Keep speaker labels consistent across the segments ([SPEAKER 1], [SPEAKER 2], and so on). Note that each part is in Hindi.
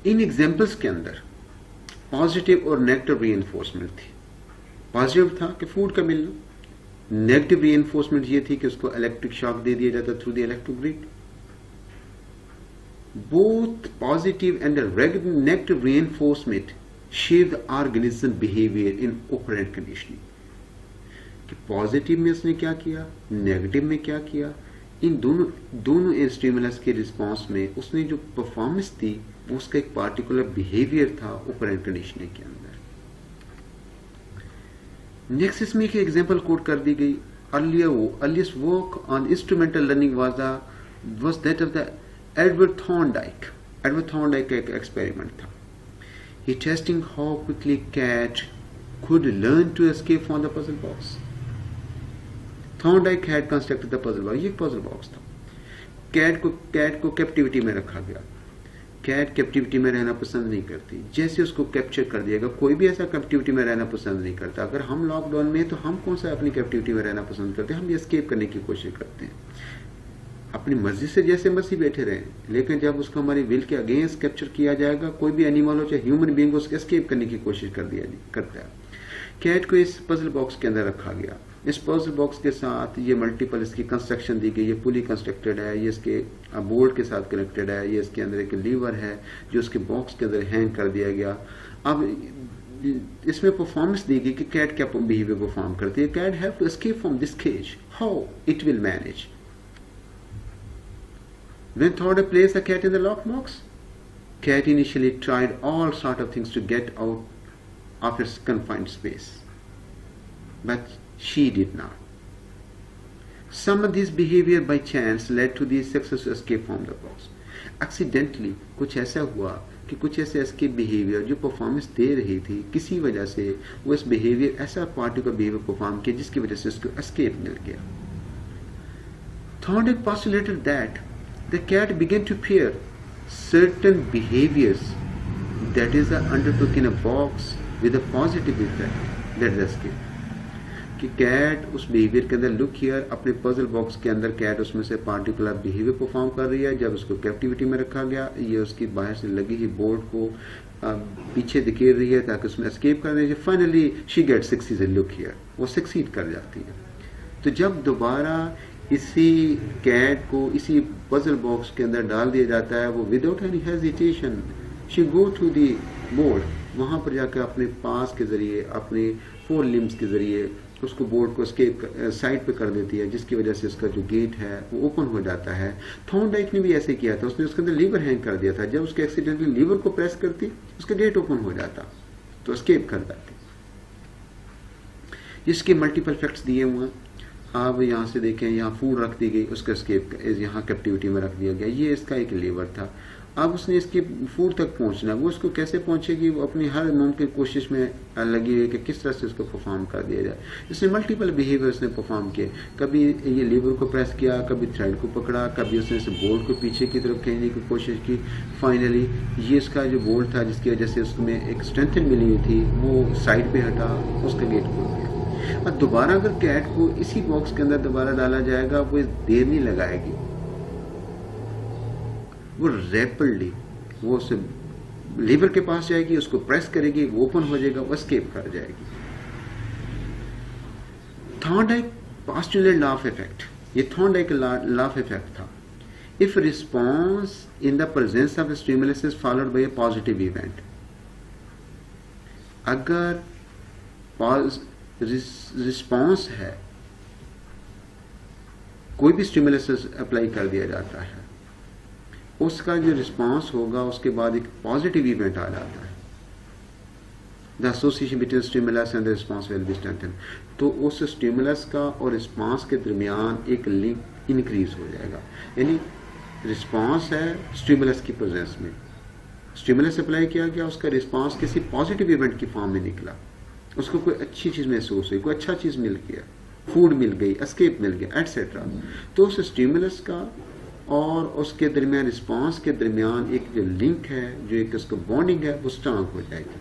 [SPEAKER 1] इन एग्जाम्पल्स के अंदर पॉजिटिव और नेगेटिव रीइंफोर्समेंट थी। पॉजिटिव था कि फूड का मिलना, नेगेटिव रीइंफोर्समेंट ये थी कि उसको इलेक्ट्रिक शॉक दे दिया जाता through the electric grid. Both positive and negative reinforcement shape the organism behaviour in operant conditioning. कि पॉजिटिव में उसने क्या किया, नेगेटिव में क्या किया, इन दोनों स्टिमुलस के रिस्पांस में उसने जो परफॉर्मेंस दी वो उसका एक पार्टिकुलर बिहेवियर था ऑपरेंट कंडीशनिंग के अंदर। नेक्स्ट इसमें एक एग्जांपल कोट कर दी गई। Earliest work on instrumental learning was that of the Edward Thorndike. Edward Thorndike का एक एक्सपेरिमेंट था। He testing how quickly cat could learn to escape from the puzzle box. Thorndike had constructed the puzzle box. ये एक puzzle box था। कैट को कैप्टिविटी में रखा गया। कैट कैप्टिविटी में रहना पसंद नहीं करती। जैसे उसको कैप्चर कर दिया गया, कोई भी ऐसा कैप्टिविटी में रहना पसंद नहीं करता। अगर हम लॉकडाउन में हैं तो हम कौन सा अपनी कैप्टिविटी में रहना पसंद करते हैं? हम एस्केप करने की कोशिश करते हैं, अपनी मर्जी से जैसे मर्जी बैठे रहें। लेकिन जब उसको हमारी विल के अगेंस्ट कैप्चर किया जाएगा, कोई भी एनिमल हो चाहे ह्यूमन बीइंग, उसको एस्केप करने की कोशिश करता है। कैट को इस पजल बॉक्स के अंदर रखा गया। इस पजल बॉक्स के साथ ये मल्टीपल इसकी कंस्ट्रक्शन दी गई। ये पुली कंस्ट्रक्टेड है, ये इसके बोल्ट के साथ कनेक्टेड है, ये इसके अंदर एक लीवर है जो इसके बॉक्स के अंदर हैंग कर दिया गया। अब इसमें परफॉर्मेंस दी गई कि कैट क्या बिहेवियर परफॉर्म करती है। Cat have to escape from this cage, how it will manage. When Thorndike placed the cat in the locked box, cat initially tried all sort of things to get out of its confined space, but she did not. Some of this behavior by chance led to the successful escape from the box. Accidentally कुछ ऐसा हुआ कि कुछ ऐसे escape behavior जो performance दे रही थी, किसी वजह से वो इस behavior ऐसा particular behavior perform किया जिसकी वजह से उसको escape मिल गया। Thorndike postulated that the cat began to fear certain behaviors that is undertook in a box with a positive effect, that is escape. कि कैट उस बिहेवियर के अंदर लुक हियर, अपने पजल बॉक्स के अंदर कैट उसमें से पार्टिकुलर बिहेवियर परफॉर्म कर रही है। जब उसको कैप्टिविटी में रखा गया, ये उसकी बाहर से लगी ही बोल्ट को पीछे धकेल रही है ताकि उसमें एस्केप कर रही है। Finally she get succeed look here, वो सक्सीड कर जाती है। तो जब दोबारा इसी कैट को इसी पजल बॉक्स के अंदर डाल दिया जाता है, वो without any hesitation she go to the board, वहां पर जाकर अपने पास के जरिए, अपने 4 लिम्स के जरिए उसको बोर्ड को एस्केप साइड पे कर देती है, जिसकी वजह से उसका जो गेट है वो ओपन हो जाता है। थॉर्नडाइक ने भी ऐसे किया था, उसने उसके अंदर लीवर हैंग कर दिया था। जब उसके एक्सीडेंटली लीवर को प्रेस करती, उसका गेट ओपन हो जाता तो एस्केप कर जाती। इसके मल्टीपल फैक्ट्स दिए हुए। आप यहाँ से देखें, यहाँ फूड रख दी गई, उसका एस्केप यहाँ कैप्टिविटी में रख दिया गया। ये इसका एक लीवर था। अब उसने इसके फूड तक पहुंचना, वो उसको कैसे पहुंचेगी, वो अपनी हर मुमकिन कोशिश में लगी हुई कि किस तरह से उसको परफॉर्म कर दिया जाए। इसने मल्टीपल बिहेवियर उसने परफॉर्म किए। कभी ये लीवर को प्रेस किया, कभी थ्रेड को पकड़ा, कभी उसने इस बोल्ट को पीछे की तरफ खींचने की कोशिश की। फाइनली ये इसका जो बोल्ट था जिसकी वजह से उसमें एक स्ट्रेंथ मिली हुई थी, वो साइड पे हटा, उसका गेट खुल गया। और दोबारा अगर कैट को इसी बॉक्स के अंदर दोबारा डाला जाएगा, वो देर नहीं लगाएगी, वो रैपिडली वो उस लीवर के पास जाएगी, उसको प्रेस करेगी, वो ओपन हो जाएगा, वो एस्केप कर जाएगी। Thorndike postulate law of effect, ये थॉर्नडाइक लॉ ऑफ इफेक्ट था। If response in the presence of stimulus is followed by a positive event, अगर रिस्पॉन्स है, कोई भी स्टिमुलस अप्लाई कर दिया जाता है, उसका जो रिस्पांस होगा उसके बाद एक पॉजिटिव इवेंट आ जाता है। The association between stimulus and the response will be strengthen. तो उस स्टिमुलस का और रिस्पांस के दरमियान एक लिंक इंक्रीज हो जाएगा। यानी रिस्पांस है स्टिमुलस की प्रेजेंस में, स्टिमुलस अप्लाई किया गया, उसका रिस्पांस किसी पॉजिटिव इवेंट की फॉर्म में निकला, उसको कोई अच्छी चीज महसूस हुई, कोई अच्छा चीज मिल गया, फूड मिल गई, एस्केप मिल गया, एटसेट्रा। तो उस स्टिमुलस का और उसके दरमियान रिस्पांस के दरमियान एक जो लिंक है, जो एक उसका बॉन्डिंग है, वो स्ट्रांग हो जाएगी।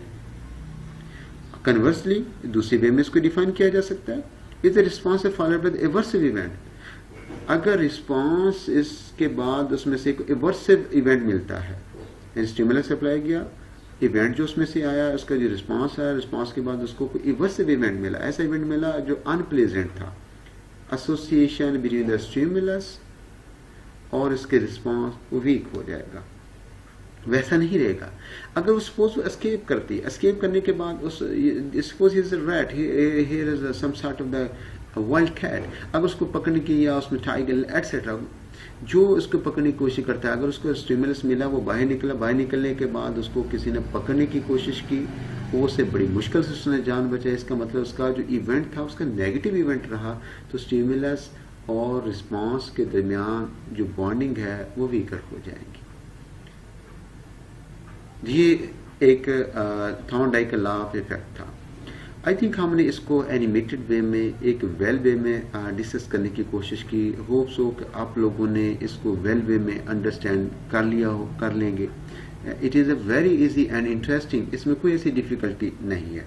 [SPEAKER 1] कन्वर्सली दूसरी वे में इसको डिफाइन किया जा सकता है, is the response followed by the aversive event. अगर रिस्पांस इसके बाद उसमें से एक एवर्सिव इवेंट मिलता है, स्टिमुलस अप्लाई किया, इवेंट जो उसमें से आया, उसका जो रिस्पांस आया, रिस्पांस के बाद उसको कोई इवर्सिव इवेंट मिला, ऐसा इवेंट मिला जो अनप्लेजेंट था, एसोसिएशन बिटवीन द स्टिमुलस और इसके रिस्पांस वो वीक हो जाएगा, वैसा नहीं रहेगा। अगर वो सपोज एस्केप करती, एस्केप करने के बाद उस suppose is rat, here is some sort of the wild cat, अगर उसको पकड़ने की या उसमें टाइगर एटसेट्रा जो उसको पकड़ने की कोशिश करता है, अगर उसको स्टिमुलस मिला, वो बाहर निकला, बाहर निकलने के बाद उसको किसी ने पकड़ने की कोशिश की, वो उससे बड़ी मुश्किल से उसने जान बचाई, इसका मतलब उसका जो इवेंट था उसका नेगेटिव इवेंट रहा, तो स्टिमुलस और रिस्पांस के दरमियान जो बॉन्डिंग है वो वीकर हो जाएगी। ये एक थॉर्नडाइक का लॉ ऑफ इफेक्ट था। आई थिंक हमने इसको एनिमेटेड वे में, एक वेल वे में डिस्कस करने की कोशिश की। होप सो कि आप लोगों ने इसको वेल वे में अंडरस्टैंड कर लिया हो, कर लेंगे। It is a very easy and interesting, इसमें कोई ऐसी डिफिकल्टी नहीं है।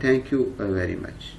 [SPEAKER 1] Thank you very much.